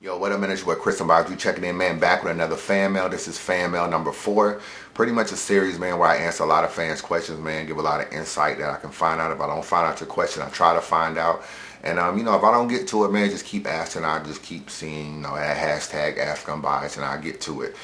Yo, what up, man? It's your boy Chris Unbias. You checking in, man, back with another fan mail. This is fan mail number 4. Pretty much a series, man, where I answer a lot of fans' questions, man, give a lot of insight that I can find out. If I don't find out your question, I try to find out. And, if I don't get to it, man, just keep asking. I just keep seeing, that hashtag Ask Unbias, and I'll get to it.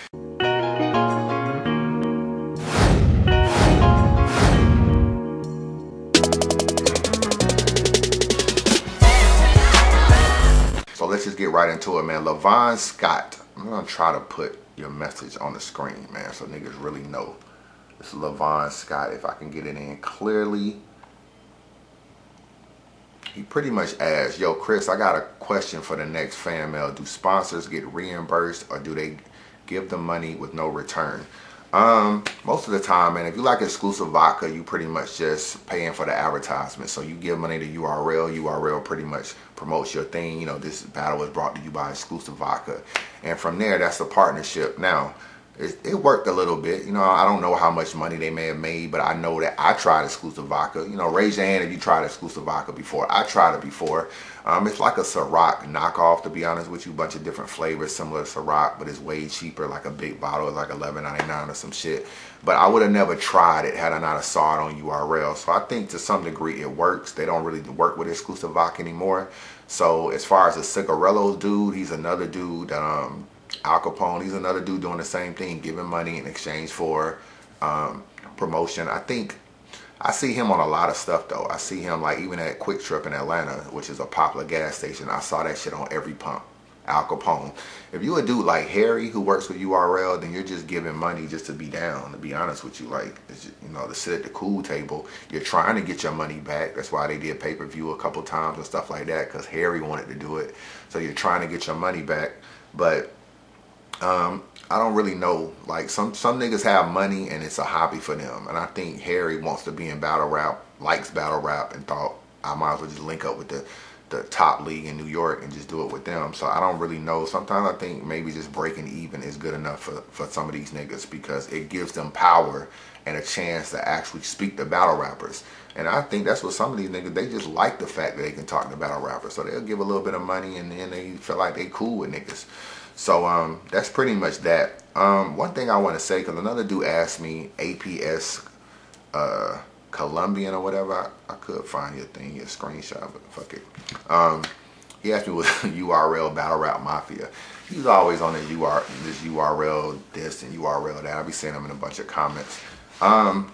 So let's just get right into it, man. Levon Scott. I'm going to try to put your message on the screen, man, so niggas really know. This is Levon Scott. If I can get it in clearly. He pretty much asked, yo, Chris, I got a question for the next fan mail. Do sponsors get reimbursed or do they give the money with no return? Most of the time, man, if you like exclusive vodka, you pretty much just paying for the advertisement. So you give money to URL pretty much promotes your thing. This battle is brought to you by exclusive vodka. And from there, that's a partnership. Now, it worked a little bit. I don't know how much money they may have made, but I know that I tried exclusive vodka. Raise your hand if you tried exclusive vodka before. I tried it before. It's like a Ciroc knockoff, to be honest with you. Bunch of different flavors similar to Ciroc, but it's way cheaper. Like a big bottle is like $11.99 or some shit. But I would have never tried it had I not saw it on URL. So I think to some degree it works. They don't really work with exclusive vodka anymore. So as far as the Cigarillos dude, he's another dude. Al Capone, he's another dude doing the same thing, giving money in exchange for promotion. I think I see him on a lot of stuff though. I see him like even at Quick Trip in Atlanta, which is a popular gas station. I saw that shit on every pump. Al Capone. If you a dude like Harry who works with URL, then you're just giving money just to be down, to be honest with you. Like, it's just, to sit at the cool table. You're trying to get your money back. That's why they did pay-per-view a couple times and stuff like that, because Harry wanted to do it. So you're trying to get your money back. But I don't really know. Like some niggas have money and it's a hobby for them. And I think Harry wants to be in battle rap, likes battle rap, and thought I might as well just link up with the top league in New York and just do it with them. So I don't really know. Sometimes I think maybe just breaking even is good enough for some of these niggas, because it gives them power and a chance to actually speak to battle rappers. And I think that's what some of these niggas, they just like the fact that they can talk to battle rappers. So they'll give a little bit of money and then they feel like they cool with niggas. So that's pretty much that. One thing I want to say, because another dude asked me, APS Colombian or whatever, I could find your thing, your screenshot, but fuck it. He asked me what URL Battle Rap Mafia. He's always on this URL this and URL that. I be seeing him in a bunch of comments. I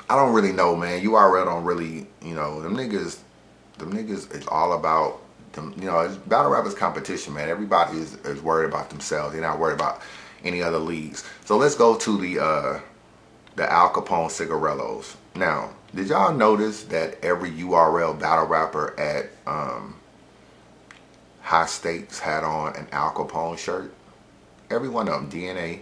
don't really know, man. URL don't really, them niggas is all about them. It's battle rappers competition, man. Everybody is worried about themselves. They're not worried about any other leagues. So let's go to the Al Capone Cigarillos. Now, did y'all notice that every URL battle rapper at High Stakes had on an Al Capone shirt? Every one of them, DNA,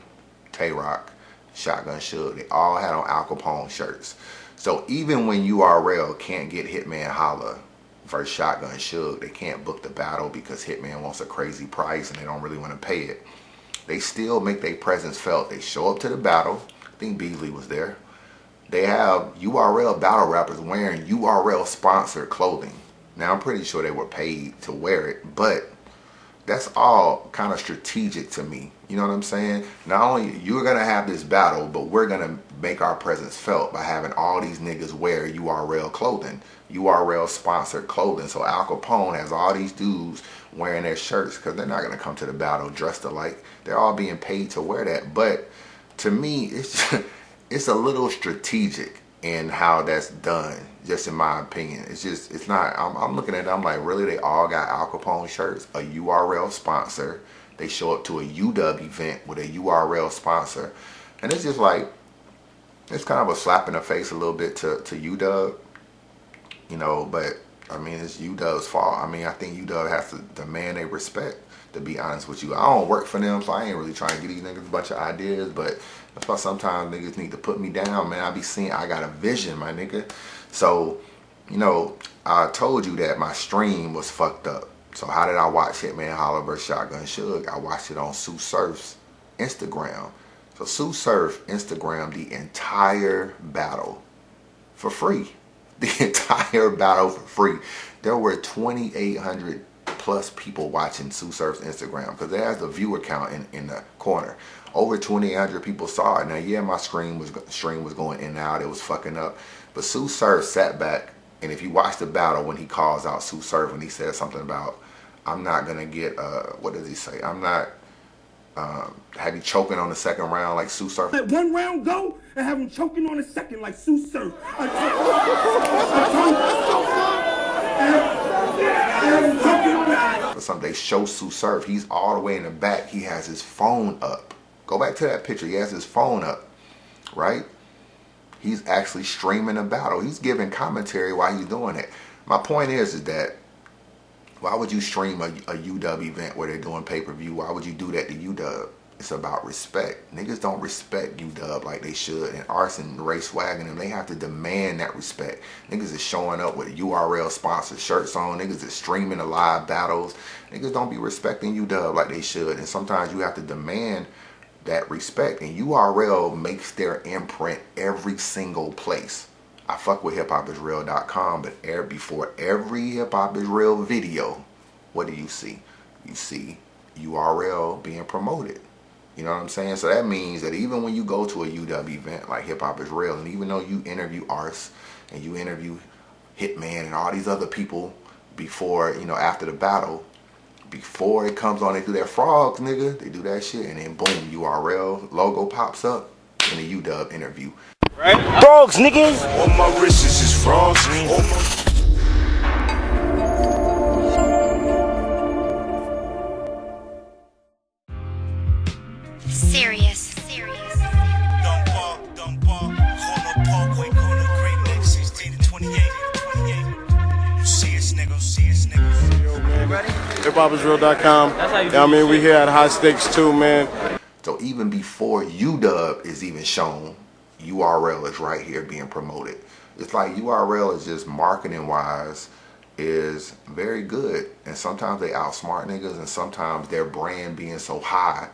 Tay-Rock, Shotgun Suge, they all had on Al Capone shirts. So even when URL can't get Hitman Holla versus Shotgun Suge, they can't book the battle because Hitman wants a crazy price and they don't really want to pay it. They still make their presence felt. They show up to the battle. I think Beasley was there. They have URL battle rappers wearing URL sponsored clothing. Now I'm pretty sure they were paid to wear it, but that's all kind of strategic to me. You know what I'm saying? Not only you're going to have this battle, but we're going to make our presence felt by having all these niggas wear URL clothing, URL sponsored clothing. So Al Capone has all these dudes wearing their shirts because they're not going to come to the battle dressed alike. They're all being paid to wear that. But to me, it's a little strategic in how that's done, just in my opinion. It's not, I'm looking at it, I'm like, really? They all got Al Capone shirts, a URL sponsor. They show up to a UW event with a URL sponsor. And it's just like, it's kind of a slap in the face a little bit to UW, but I mean, it's UW's fault. I mean, I think UW has to demand a respect, to be honest with you. I don't work for them, so I ain't really trying to get these niggas a bunch of ideas, but that's why sometimes niggas need to put me down, man. I be seeing I got a vision, my nigga. So, I told you that my stream was fucked up. So how did I watch Hitman Holla vs. Shotgun Suge? I watched it on Sue Surf's Instagram. So Sue Surf Instagrammed the entire battle for free. The entire battle for free. There were 2,800 plus people watching Sue Surf's Instagram, because it has the viewer count in the corner. Over 2,800 people saw it. Now, yeah, my stream was going in and out. It was fucking up. But Sue Surf sat back, and if you watch the battle when he calls out Sue Surf, when he says something about, I'm not going to get, what does he say? I'm not, had he choking on the second round like Sue Surf. Let one round go and have him choking on the second like Sue Surf. Or something, they show Sue Surf. He's all the way in the back. He has his phone up. Go back to that picture. He has his phone up, right? He's actually streaming the battle. He's giving commentary while he's doing it. My point is that why would you stream a UW event where they're doing pay-per-view? Why would you do that to UW? It's about respect. Niggas don't respect UW like they should. And Arson, Ray Swag, and them, they have to demand that respect. Niggas is showing up with URL sponsored shirts on. Niggas is streaming the live battles. Niggas don't be respecting UW like they should. And sometimes you have to demand that respect. And URL makes their imprint every single place. I fuck with hiphopisreal.com, but before every Hip Hop Is Real video, what do you see? You see URL being promoted. You know what I'm saying? So that means that even when you go to a UW event like Hip Hop Is Real, and even though you interview Ars and you interview Hitman and all these other people before, you know, after the battle, before it comes on, they do their frogs, nigga. They do that shit, and then boom, URL logo pops up in the UW interview. Right? Frogs, niggas! On my wrists is frogs. Serious. Don't walk. Corner Parkway, corner Great Neck, 16 to 28. You see us, nigga. Yo, man. Ready? HipHopisReal.com. That's how you do I mean, this we shit. here at High Stakes too, man. So even before UW is even shown, URL is right here being promoted. It's like URL is just marketing wise is very good, and sometimes they outsmart niggas, and sometimes their brand being so high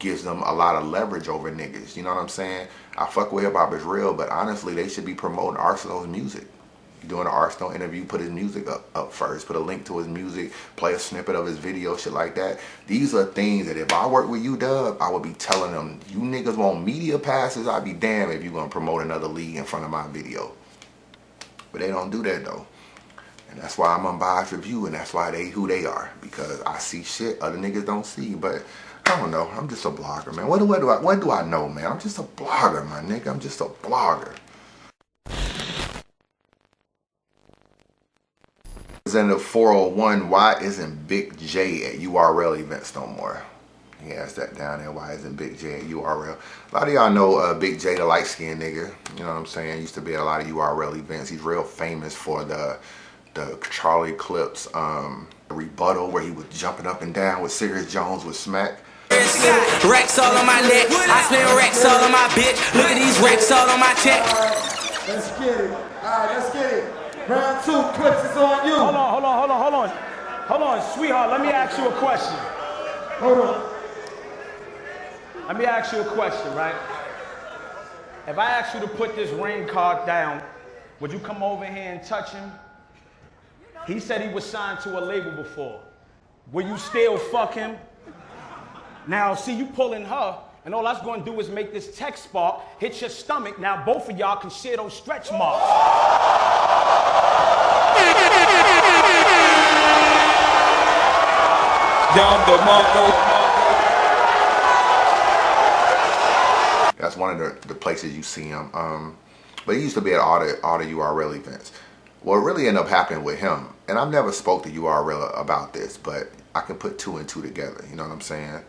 gives them a lot of leverage over niggas. You know what I'm saying? I fuck with Hip Hop Is Real, but honestly they should be promoting Arsenal's music. Doing an Arsenal interview, put his music up first, put a link to his music, play a snippet of his video, shit like that. These are things that if I work with UW, I would be telling them, you niggas want media passes, I'd be damned if you're gonna promote another league in front of my video. But they don't do that though. And that's why I'm UnbiasReview, and that's why they who they are, because I see shit other niggas don't see. But I don't know, I'm just a blogger, man. What do I know, man? I'm just a blogger, my nigga. I'm just a blogger. Representative 401, why isn't Big J at URL events no more? He asked that down there, why isn't Big J at URL? A lot of y'all know Big J, the light-skinned nigga. You know what I'm saying? Used to be at a lot of URL events. He's real famous for the Charlie Clips rebuttal where he was jumping up and down with Sirius Jones with Smack. Racks all on my neck, I spend racks all on my bitch. Look at these racks all on my check. Let's get it. All right, let's get it. Round two, Clips is on you. Hold on, sweetheart, let me ask you a question. Hold on. Let me ask you a question, right? If I asked you to put this ring card down, would you come over here and touch him? He said he was signed to a label before. Will you still fuck him? Now, see, you pulling her, and all that's going to do is make this text spark hit your stomach. Now, both of y'all can share those stretch marks. That's one of the places you see him. But he used to be at all the URL events. What really ended up happening with him, and I've never spoke to URL about this, but I can put two and two together. You know what I'm saying?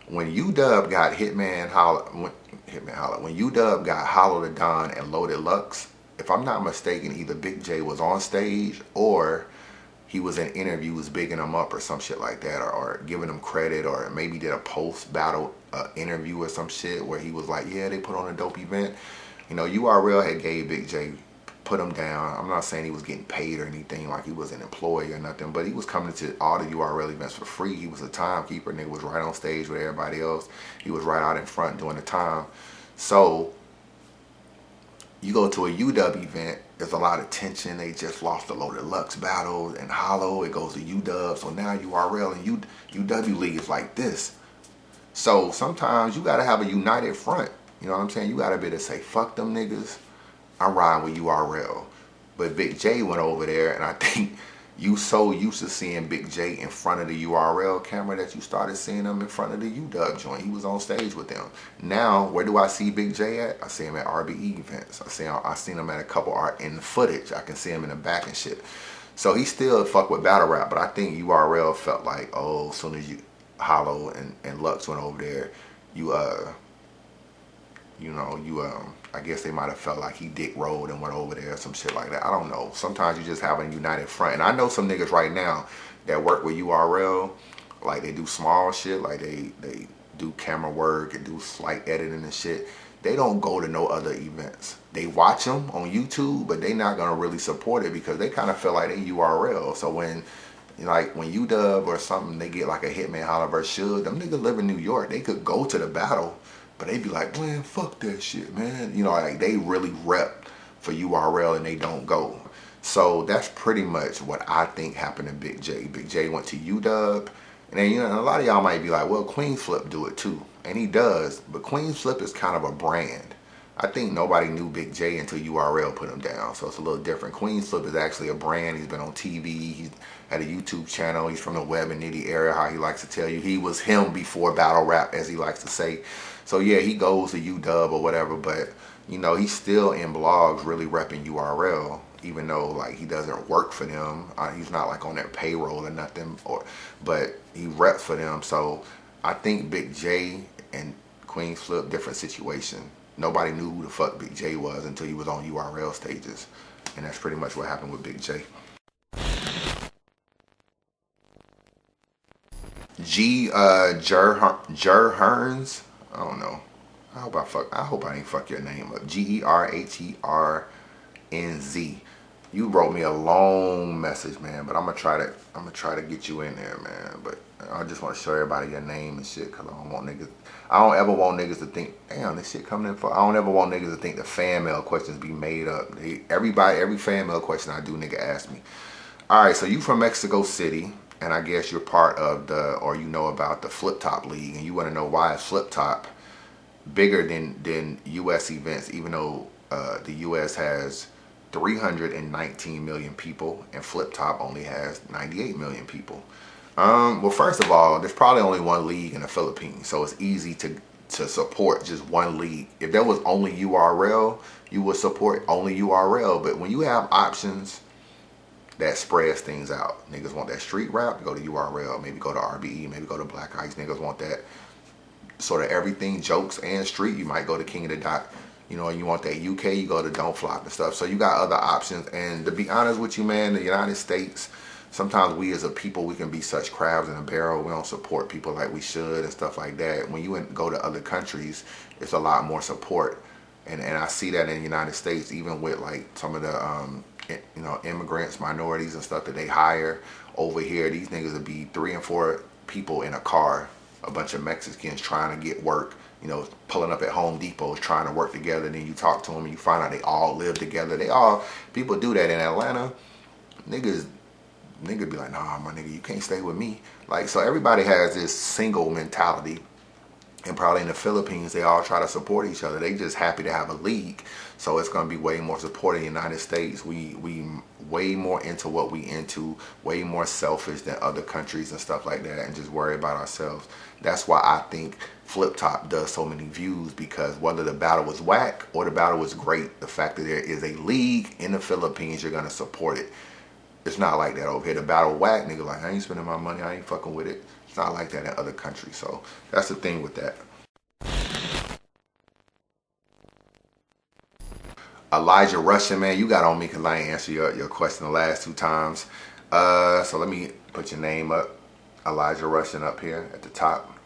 When UW got Hitman Holla, when UW got Hollow the Don and Loaded Lux, if I'm not mistaken, either Big J was on stage or he was in interviews bigging them up or some shit like that, or giving them credit, or maybe did a post-battle interview or some shit where he was like, yeah, they put on a dope event. You know, URL had gave Big J, put him down. I'm not saying he was getting paid or anything, like he was an employee or nothing, but he was coming to all the URL events for free. He was a timekeeper. Nigga was right on stage with everybody else. He was right out in front doing the time. So you go to a UW event there's a lot of tension. They just lost the Loaded Lux battle and Hollow. It goes to UW. So now URL and UW League is like this. So sometimes you got to have a united front. You know what I'm saying? You got to be able to say, fuck them niggas. I'm riding with URL. But Big J went over there, and I think you so used to seeing Big J in front of the URL camera that you started seeing him in front of the UW joint. He was on stage with them. Now, where do I see Big J at? I see him at RBE events. I seen him at a couple art in the footage. I can see him in the back and shit. So he still fuck with battle rap, but I think URL felt like, oh, as soon as you Hollow and Lux went over there, I guess they might have felt like he dick rolled and went over there or some shit like that. I don't know. Sometimes you just have a united front. And I know some niggas right now that work with URL, like they do small shit, like they do camera work and do slight editing and shit. They don't go to no other events. They watch them on YouTube, but they not gonna really support it because they kind of feel like they URL. So when UW or something, they get like a Hitman Holla vs. Suge, them niggas live in New York. They could go to the battle, but they be like, man, fuck that shit, man. You know, like they really rep for URL and they don't go. So that's pretty much what I think happened to Big J. Big J went to UW. And then, a lot of y'all might be like, well, Queen Flip do it too. And he does. But Queen Flip is kind of a brand. I think nobody knew Big J until URL put him down. So it's a little different. Queen Flip is actually a brand. He's been on TV. He's had a YouTube channel. He's from the Web and Nitty area, how he likes to tell you. He was him before battle rap, as he likes to say. So yeah, he goes to UW or whatever, but he's still in blogs really repping URL, even though like he doesn't work for them. He's not like on their payroll or nothing, but he reps for them. So I think Big J and Queen Flip, different situation. Nobody knew who the fuck Big J was until he was on URL stages. And that's pretty much what happened with Big J. Jer Hearns. I don't know. I hope I didn't fuck your name up. GERHERNZ. You wrote me a long message, man, but I'm gonna try to get you in there, man. But I just want to show everybody your name and shit, cause I don't ever want niggas to think, damn, this shit coming in for. I don't ever want niggas to think the fan mail questions be made up. Every fan mail question I do, nigga ask me. All right, so you from Mexico City, and I guess you're part of about the Flip Top League, and you want to know why is Flip Top bigger than U.S. events, even though the U.S. has 319 million people and Flip Top only has 98 million people. Well, first of all, there's probably only one league in the Philippines, so it's easy to support just one league. If there was only URL, you would support only URL. But when you have options, that spreads things out. Niggas want that street rap, go to URL, maybe go to RBE, maybe go to Black Ice. Niggas want that sort of everything, jokes and street, you might go to King of the Dot. You want that UK, you go to Don't Flop and stuff. So you got other options. And to be honest with you, man, the United States, sometimes we as a people, we can be such crabs in a barrel. We don't support people like we should and stuff like that. When you go to other countries, it's a lot more support. And I see that in the United States, even with like some of the immigrants, minorities and stuff that they hire over here. These niggas would be 3 and 4 people in a car, a bunch of Mexicans trying to get work, pulling up at Home Depots trying to work together. And then you talk to them and you find out they all live together. People do that in Atlanta. Nigga be like, nah, my nigga, you can't stay with me. Like, so everybody has this single mentality. And probably in the Philippines, they all try to support each other. They just happy to have a league. So it's going to be way more support in the United States. We way more into what we into, way more selfish than other countries and stuff like that, and just worry about ourselves. That's why I think Flip Top does so many views, because whether the battle was whack or the battle was great, the fact that there is a league in the Philippines, you're going to support it. It's not like that over here. The battle whack, nigga, like, I ain't spending my money, I ain't fucking with it. It's not like that in other countries. So that's the thing with that. Elijah Russian, man, you got on me because I ain't answered your question the last 2 times. So let me put your name up. Elijah Russian up here at the top.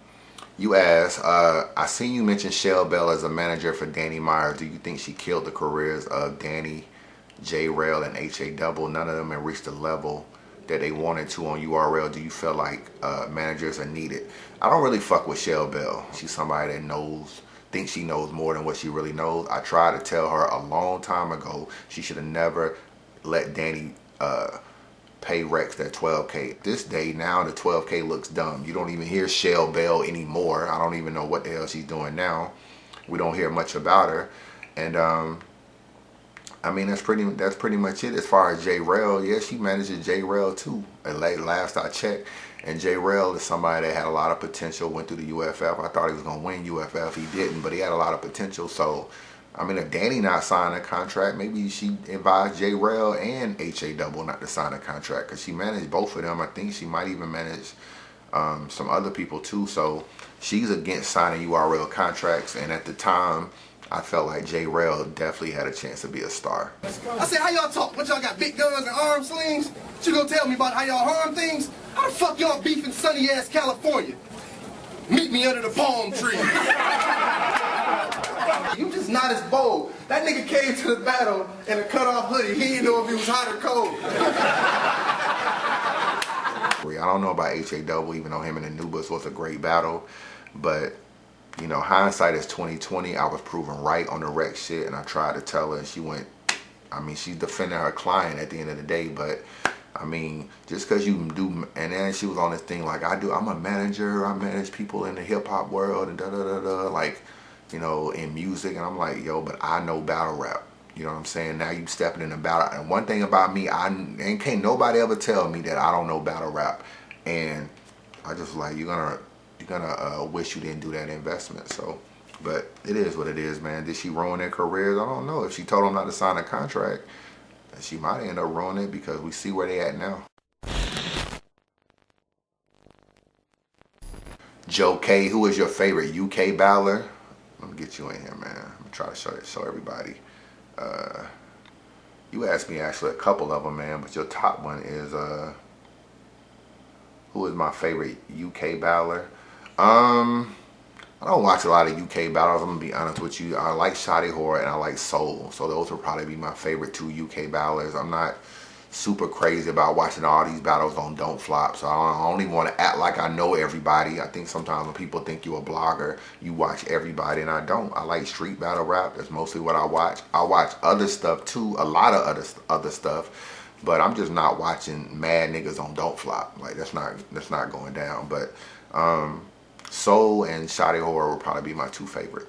You asked, I seen you mention Shell Bell as a manager for Danny Myers. Do you think she killed the careers of Danny, J Rail, and HA Double? None of them have reached the level that they wanted to on URL. Do you feel like managers are needed? I don't really fuck with Shell Bell. She's somebody that knows thinks she knows more than what she really knows. I tried to tell her a long time ago she should have never let Danny pay Rex that 12K. This day now the 12K looks dumb. You don't even hear Shell Bell anymore. I don't even know what the hell she's doing now. We don't hear much about her. And I mean, that's pretty much it as far as J-Rel. Yeah, she manages J-Rel too. At last I checked, and J-Rel is somebody that had a lot of potential, went through the UFF. I thought he was gonna win UFF. He didn't, but he had a lot of potential. So I mean, if Danny not signing a contract, maybe she advised J-Rel and HA Double not to sign a contract, because she managed both of them. I think she might even manage some other people too. So she's against signing URL contracts, and at the time, I felt like J-Rel definitely had a chance to be a star. I said, how y'all talk? What, y'all got big guns and arm slings? What you gonna tell me about how y'all harm things? How the fuck y'all beef in sunny ass California? Meet me under the palm tree. You just not as bold. That nigga came to the battle in a cut-off hoodie. He didn't know if he was hot or cold. I don't know about HA Double, even though him and Anubis was a great battle, but you know, hindsight is 2020. I was proven right on the Rex shit, and I tried to tell her, and she went, I mean, she's defending her client at the end of the day, but I mean, just because you do, and then she was on this thing like, I'm a manager, I manage people in the hip hop world, and da-da-da-da, like, you know, in music, and I'm like, yo, but I know battle rap. You know what I'm saying? Now you stepping in the battle, and one thing about me, and can't nobody ever tell me that I don't know battle rap, and I just like, you're gonna wish you didn't do that investment. So, but it is what it is, man. Did she ruin their careers? I don't know. If she told them not to sign a contract, she might end up ruining it, because we see where they at now. Joe K, who is your favorite UK battler? Let me get you in here, man. I'm gonna try to show everybody. You asked me actually a couple of them, man, but your top one is who is my favorite UK battler? I don't watch a lot of UK battles, I'm gonna be honest with you. I like Shotty Horror and I like Soul, so those will probably be my favorite two UK battlers. I'm not super crazy about watching all these battles on Don't Flop, so I don't even want to act like I know everybody. I think sometimes when people think you're a blogger, you watch everybody, and I don't. I like street battle rap. That's mostly what I watch. I watch other stuff too, a lot of other stuff, but I'm just not watching mad niggas on Don't Flop. Like, that's not going down. But Soul and Shotty Horror will probably be my two favorite.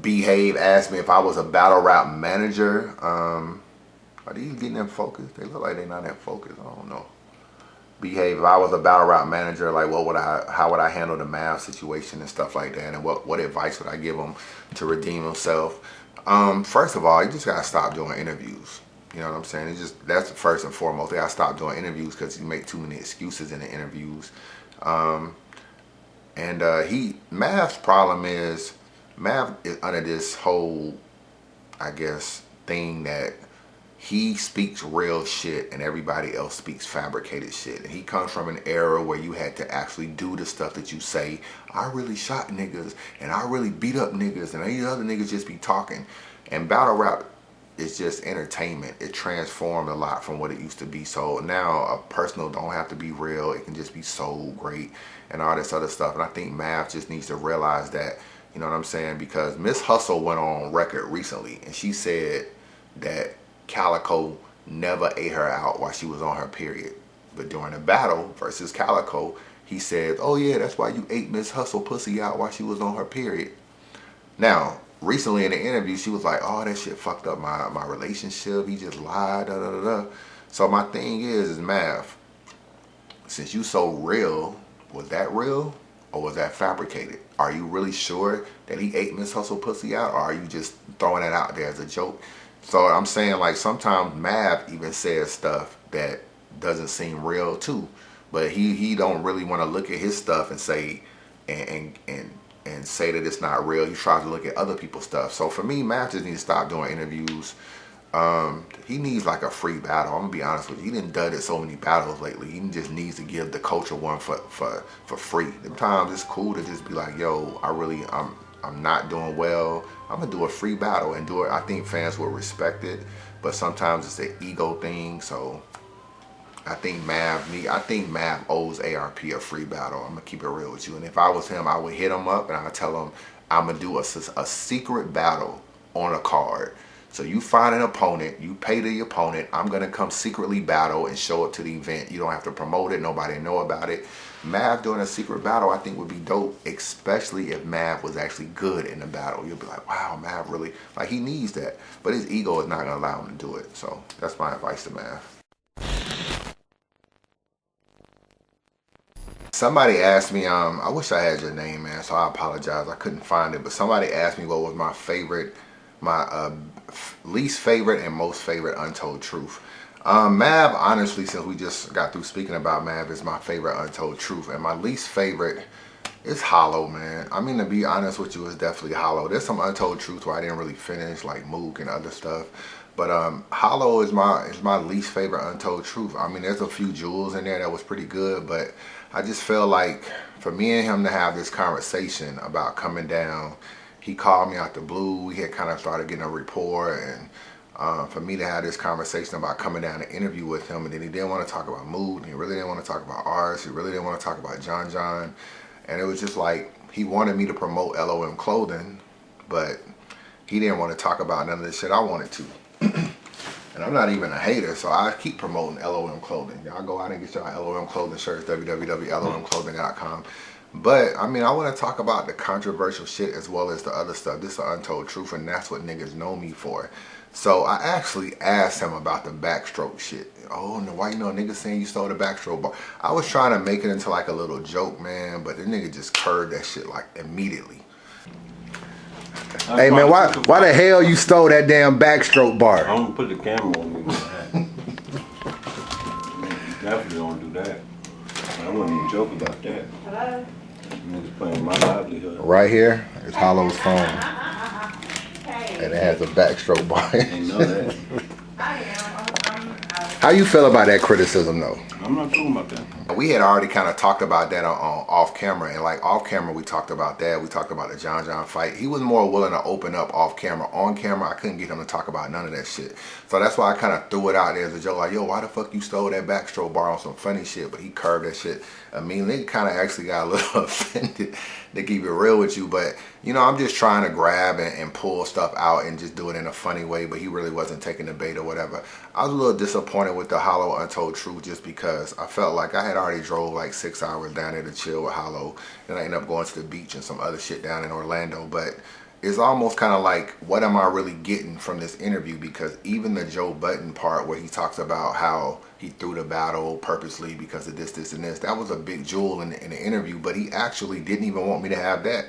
Behave asked me if I was a battle rap manager. Are these getting in focus? They look like they're not in focus. I don't know. Behave, if I was a battle rap manager, like how would I handle the math situation and stuff like that, and what advice would I give them to redeem himself? First of all, you just gotta stop doing interviews. You know what I'm saying? That's first and foremost. They gotta stop doing interviews because you make too many excuses in the interviews. Math's problem is, Mav is under this whole, I guess, thing that he speaks real shit and everybody else speaks fabricated shit. And he comes from an era where you had to actually do the stuff that you say. I really shot niggas, and I really beat up niggas, and these other niggas just be talking. And battle rap is just entertainment. It transformed a lot from what it used to be. So now a personal don't have to be real. It can just be so great and all this other stuff. And I think Mav just needs to realize that. You know what I'm saying? Because Miss Hustle went on record recently, and she said that Calico never ate her out while she was on her period. But during the battle versus Calico, he said, oh yeah, that's why you ate Miss Hustle pussy out while she was on her period. Now, recently in the interview, she was like, oh, that shit fucked up my relationship. He just lied, da da da da. So my thing is Mav, since you so real, was that real? Or was that fabricated? Are you really sure that he ate Miss Hustle pussy out, or are you just throwing it out there as a joke? So I'm saying, like, sometimes Mav even says stuff that doesn't seem real too, but he don't really want to look at his stuff and say and say that it's not real. He tries to look at other people's stuff. So for me, Mav just needs to stop doing interviews. He needs like a free battle. I'm gonna be honest with you. He didn't done it so many battles lately. He just needs to give the culture one for free. Sometimes it's cool to just be like, yo, I'm not doing well. I'm gonna do a free battle and do it. I think fans will respect it, but sometimes it's an ego thing. So I think Mav owes ARP a free battle. I'm gonna keep it real with you. And if I was him, I would hit him up and I'd tell him I'm gonna do a secret battle on a card. So you find an opponent, you pay the opponent, I'm gonna come secretly battle and show up to the event. You don't have to promote it, nobody know about it. Mav doing a secret battle I think would be dope, especially if Mav was actually good in the battle. You'll be like, wow, Mav really, like he needs that. But his ego is not gonna allow him to do it. So that's my advice to Mav. Somebody asked me, I wish I had your name, man, so I apologize. I couldn't find it, but somebody asked me what was my favorite, my least favorite and most favorite Untold Truth. Mav, honestly, since we just got through speaking about Mav, is my favorite Untold Truth. And my least favorite is Hollow, man. I mean, to be honest with you, it's definitely Hollow. There's some Untold Truth where I didn't really finish, like Mook and other stuff. But Hollow is my least favorite Untold Truth. I mean, there's a few jewels in there that was pretty good, but I just feel like for me and him to have this conversation about coming down, he called me out the blue. We had kind of started getting a rapport, and for me to have this conversation about coming down to interview with him, and then he didn't want to talk about Mood, he really didn't want to talk about Ars, he really didn't want to talk about John, and it was just like he wanted me to promote LOM clothing, but he didn't want to talk about none of the shit I wanted to. And I'm not even a hater, so I keep promoting LOM clothing. Y'all go out and get y'all LOM clothing shirts, www.lomclothing.com. But I mean, I want to talk about the controversial shit as well as the other stuff. This is Untold Truth, and that's what niggas know me for. So I actually asked him about the backstroke shit. Oh no, why you know niggas saying you stole the backstroke bar? I was trying to make it into like a little joke, man, but the nigga just curved that shit like immediately. Hey man, why the hell you stole that damn backstroke bar? I'm gonna put the camera on me. Definitely don't do that. I wouldn't even joke about that. Hello? Niggas playing my livelihood. Right here is Hollow's phone. And it has a backstroke bar. I know that. How you feel about that criticism though? I'm not talking about that. We had already kind of talked about that on off camera, and like off camera we talked about that. We talked about the John fight. He was more willing to open up off camera. On camera, I couldn't get him to talk about none of that shit. So that's why I kind of threw it out there as a joke, like, yo, why the fuck you stole that backstroke bar on some funny shit? But he curved that shit. I mean, they kind of actually got a little offended, to keep it real with you. But, you know, I'm just trying to grab and pull stuff out and just do it in a funny way. But he really wasn't taking the bait or whatever. I was a little disappointed with the Hollow Untold Truth just because I felt like I had already drove like 6 hours down there to chill with Hollow. Then I ended up going to the beach and some other shit down in Orlando. But it's almost kind of like, what am I really getting from this interview? Because even the Joe Budden part where he talks about how he threw the battle purposely because of this, and this, that was a big jewel in the interview, but he actually didn't even want me to have that.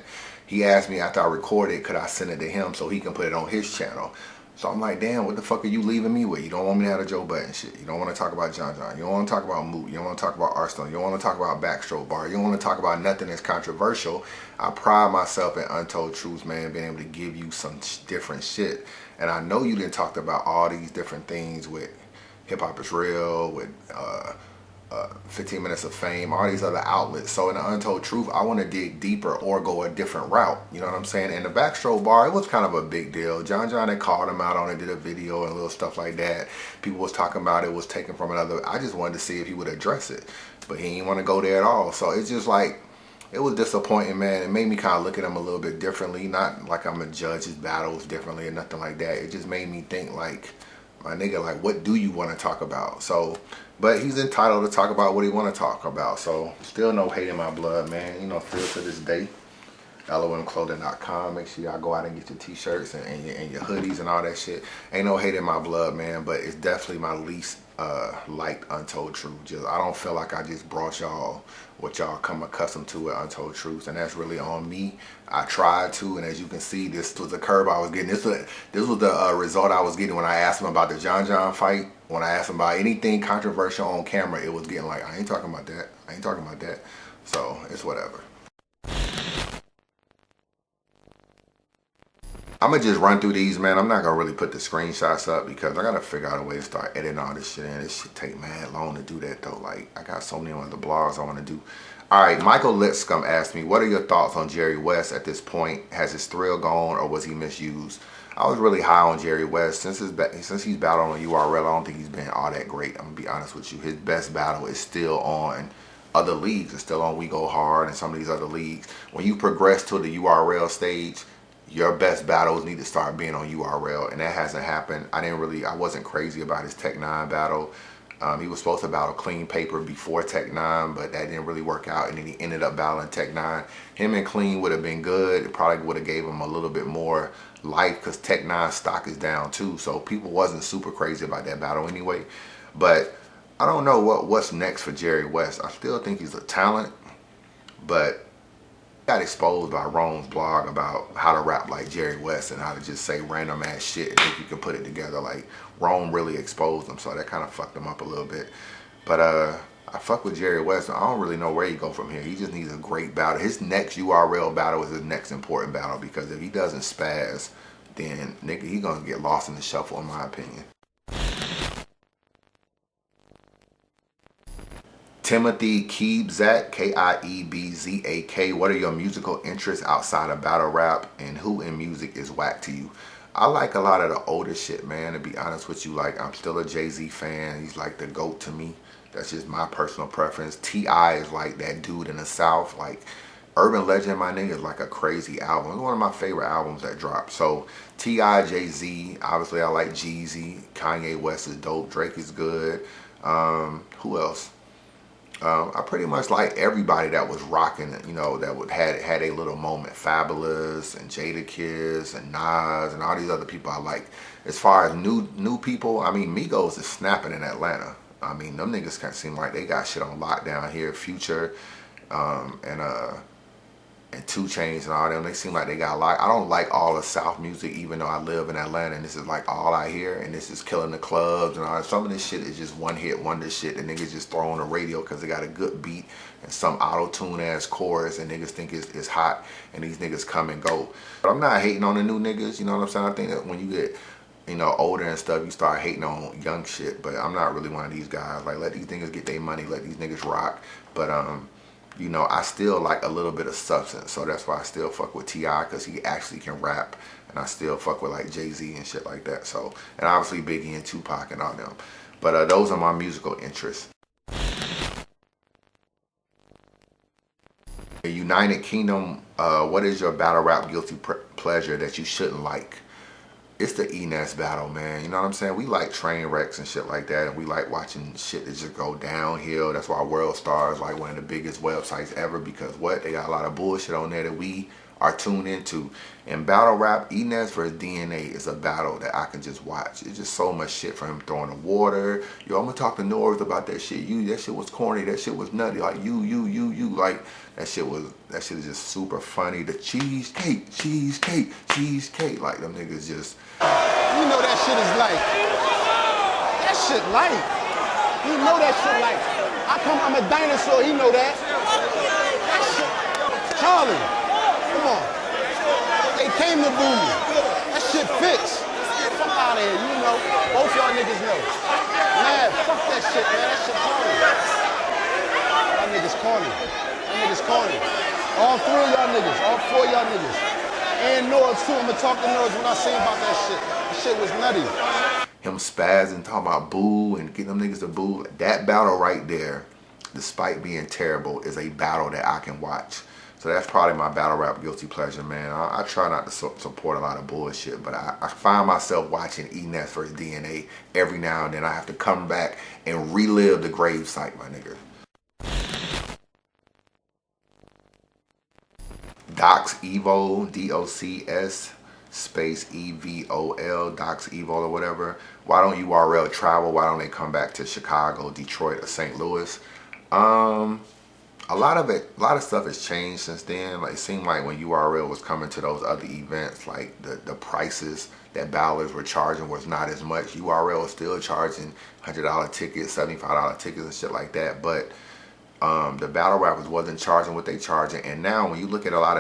He asked me after I recorded, could I send it to him so he can put it on his channel? So I'm like, damn, what the fuck are you leaving me with? You don't want me to have a Joe Budden shit. You don't want to talk about John. You don't want to talk about Moot. You don't want to talk about Arsenal. You don't want to talk about backstroke bar. You don't want to talk about nothing that's controversial. I pride myself in Untold Truths, man, being able to give you some different shit. And I know you didn't talk about all these different things with Hip Hop Is Real, with 15 Minutes of Fame, all these other outlets. So in the Untold Truth, I want to dig deeper or go a different route. You know what I'm saying? And the backstroke bar, it was kind of a big deal. John had called him out on it, did a video and little stuff like that. People was talking about it was taken from another. I just wanted to see if he would address it, but he didn't want to go there at all. So it's just like, it was disappointing, man. It made me kind of look at him a little bit differently. Not like I'm gonna judge his battles differently or nothing like that. It just made me think like, my nigga, like, what do you want to talk about? So, but he's entitled to talk about what he want to talk about. So, still no hate in my blood, man. You know, still to this day, lomclothing.com. Make sure y'all go out and get your t-shirts and your hoodies and all that shit. Ain't no hate in my blood, man, but it's definitely my least liked Untold Truth. Just, I don't feel like I just brought y'all what y'all come accustomed to with Untold Truths, and that's really on me. I tried to, and as you can see, this was the curve I was getting. This was the result I was getting when I asked him about the John fight. When I asked him about anything controversial on camera, it was getting like, I ain't talking about that. I ain't talking about that. So it's whatever. I'm gonna just run through these, man. I'm not gonna really put the screenshots up because I gotta figure out a way to start editing all this shit in. This shit take mad long to do that though. Like, I got so many other blogs I wanna do. All right, Michael Lipscomb asked me, what are your thoughts on Jerry West at this point? Has his thrill gone or was he misused? I was really high on Jerry West. Since he's battled on URL, I don't think he's been all that great. I'm gonna be honest with you. His best battle is still on other leagues. It's still on We Go Hard and some of these other leagues. When you progress to the URL stage, your best battles need to start being on URL, and that hasn't happened. I wasn't crazy about his Tech 9 battle. He was supposed to battle Clean Paper before Tech 9, but that didn't really work out, and then he ended up battling Tech 9. Him and Clean would have been good. It probably would have gave him a little bit more life, because Tech 9 stock is down too, so people wasn't super crazy about that battle anyway. But I don't know what's next for Jerry West. I still think he's a talent, but got exposed by Rome's blog about how to rap like Jerry West and how to just say random ass shit and think you can put it together. Like, Rome really exposed him, so that kind of fucked him up a little bit. But I fuck with Jerry West. I don't really know where he go from here. He just needs a great battle. His next URL battle is his next important battle, because if he doesn't spaz, then nigga, he gonna get lost in the shuffle, in my opinion. Timothy Kiebzak, Kiebzak. What are your musical interests outside of battle rap, and who in music is whack to you? I like a lot of the older shit, man, to be honest with you. Like, I'm still a Jay-Z fan. He's like the GOAT to me. That's just my personal preference. T.I. is like that dude in the South. Like, Urban Legend, my nigga, is like a crazy album. It's one of my favorite albums that dropped. So, T.I., Jay-Z, obviously I like Jeezy. Kanye West is dope. Drake is good. Who else? I pretty much like everybody that was rocking it, you know, that had a little moment. Fabulous and Jadakiss and Nas and all these other people I like. As far as new people, I mean, Migos is snapping in Atlanta. I mean, them niggas kind of seem like they got shit on lockdown here. Future and 2 Chainz and all them, they seem like they got a lot. I don't like all the South music, even though I live in Atlanta and this is like all I hear, and this is killing the clubs and all that. Some of this shit is just one hit wonder shit, and niggas just throw on the radio because they got a good beat and some auto-tune ass chorus, and niggas think it's hot, and these niggas come and go. But I'm not hating on the new niggas, you know what I'm saying? I think that when you get, you know, older and stuff, you start hating on young shit, but I'm not really one of these guys. Like, let these niggas get their money, let these niggas rock. But you know, I still like a little bit of substance, so that's why I still fuck with T.I., because he actually can rap, and I still fuck with like Jay-Z and shit like that. So, and obviously Biggie and Tupac and all them. But those are my musical interests. United Kingdom, what is your battle rap guilty pleasure that you shouldn't like? It's the Enes battle, man. You know what I'm saying? We like train wrecks and shit like that, and we like watching shit that just go downhill. That's why World Star is like one of the biggest websites ever, because what? They got a lot of bullshit on there that we are tuned into. And battle rap, Enes versus DNA is a battle that I can just watch. It's just so much shit from him throwing the water. Yo, I'm gonna talk to North about that shit. That shit was corny. That shit was nutty. Like, you. Like, that shit is just super funny. The cheesecake. Like, them niggas just... You know that shit is life. That shit life. You know that shit life. I'm a dinosaur, he know that. That shit. Charlie, come on. They came to boo me. That shit fits. Fuck out of here, you know. Both y'all niggas know. Man, fuck that shit, man. That shit corny. Y'all niggas corny. Y'all niggas corny. All 3 of y'all niggas. All 4 of y'all niggas. And Nords too. I'ma talk to Nords when I say about that shit. That shit was nutty. Him spazzing, talking about boo and getting them niggas to boo. That battle right there, despite being terrible, is a battle that I can watch. So that's probably my battle rap guilty pleasure, man. I try not to support a lot of bullshit, but I find myself watching Enes vs. DNA every now and then. I have to come back and relive the gravesite, my nigga. Docs Evo, DOCS space EVOL, Docs Evo or whatever. Why don't URL travel? Why don't they come back to Chicago, Detroit, or St. Louis? A lot of stuff has changed since then. Like, it seemed like when URL was coming to those other events, like the prices that battlers were charging was not as much. URL was still charging $100 tickets, $75 tickets and shit like that, but the battle rappers wasn't charging what they charging. And now when you look at a lot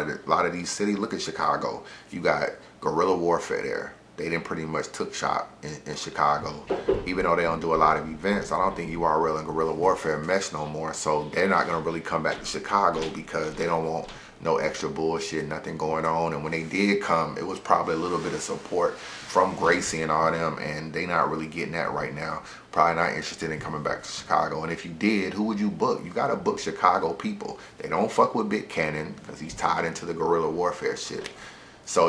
of these cities, look at Chicago, you got guerrilla warfare there. They didn't pretty much took shop in Chicago. Even though they don't do a lot of events, I don't think URL and guerrilla warfare mesh no more, so they're not gonna really come back to Chicago because they don't want no extra bullshit, nothing going on. And when they did come, it was probably a little bit of support from Gracie and all them, and they not really getting that right now. Probably not interested in coming back to Chicago. And if you did, who would you book? You gotta book Chicago people. They don't fuck with Big Cannon because he's tied into the guerrilla warfare shit. So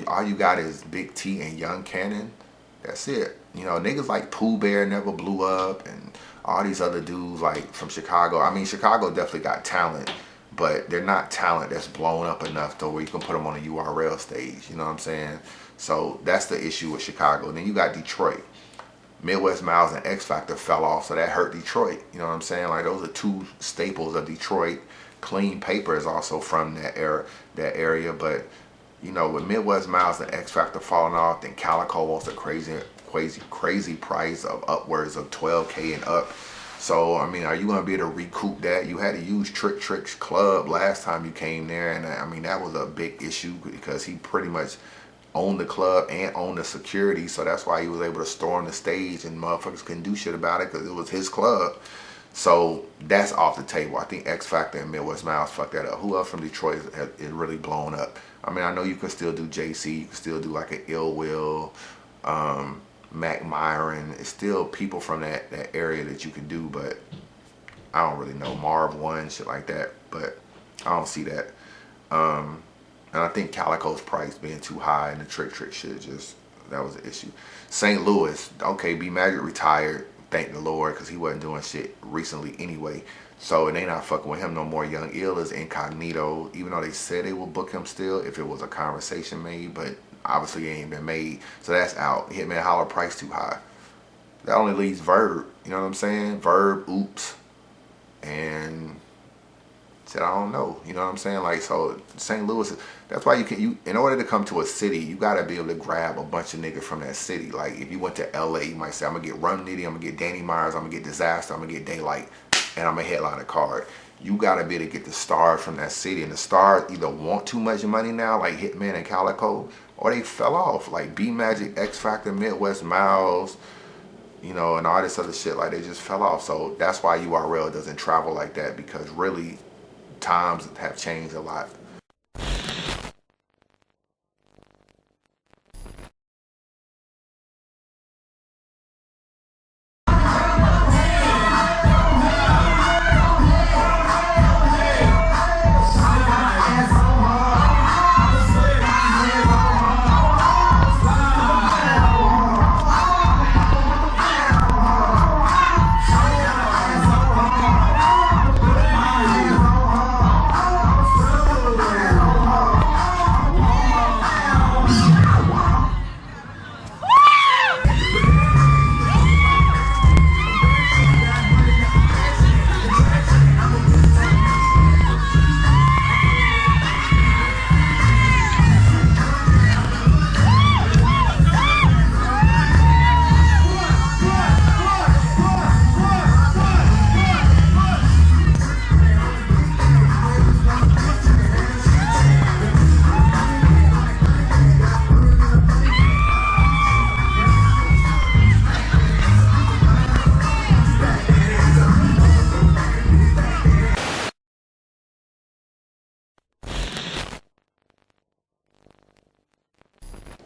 all you got is Big T and Young Cannon. That's it. You know, niggas like Pooh Bear never blew up, and all these other dudes like from Chicago. I mean, Chicago definitely got talent, but they're not talent that's blown up enough to where you can put them on a URL stage. You know what I'm saying? So that's the issue with Chicago. Then you got Detroit. Midwest Miles and X Factor fell off, so that hurt Detroit. You know what I'm saying? Like, those are two staples of Detroit. Clean Paper is also from that area, but you know, with Midwest Miles and X Factor falling off, then Calico wants a crazy price of upwards of $12K and up. So I mean, are you gonna be able to recoup that? You had to use Trick Trick's club last time you came there, and I mean, that was a big issue because he pretty much owned the club and owned the security, so that's why he was able to storm the stage and motherfuckers couldn't do shit about it because it was his club. So that's off the table. I think X Factor and Midwest Miles fucked that up. Who else from Detroit is really blown up? I mean, I know you can still do JC, you can still do like an Ill Will, Mac Myron. It's still people from that area that you can do, but I don't really know. Marv One, shit like that, but I don't see that. And I think Calico's price being too high and the Trick shit, that was an issue. St. Louis, okay, B Magic retired, thank the Lord, because he wasn't doing shit recently anyway. So, and they not fucking with him no more. Young Ill is incognito, even though they said they would book him still if it was a conversation made, but obviously it ain't been made. So that's out. Hitman Holler price too high. That only leaves Verb, you know what I'm saying? Verb, Oops, and said I don't know, you know what I'm saying? Like, so St. Louis, that's why you in order to come to a city, you gotta be able to grab a bunch of niggas from that city. Like, if you went to LA, you might say, I'm gonna get Run Nitty, I'm gonna get Danny Myers, I'm gonna get Disaster, I'm gonna get Daylight, and I'm gonna headline a card. You gotta be able to get the stars from that city, and the stars either want too much money now, like Hitman and Calico, or they fell off, like B Magic, X Factor, Midwest Miles, you know, and all this other shit. Like, they just fell off. So that's why URL doesn't travel like that, because really times have changed a lot.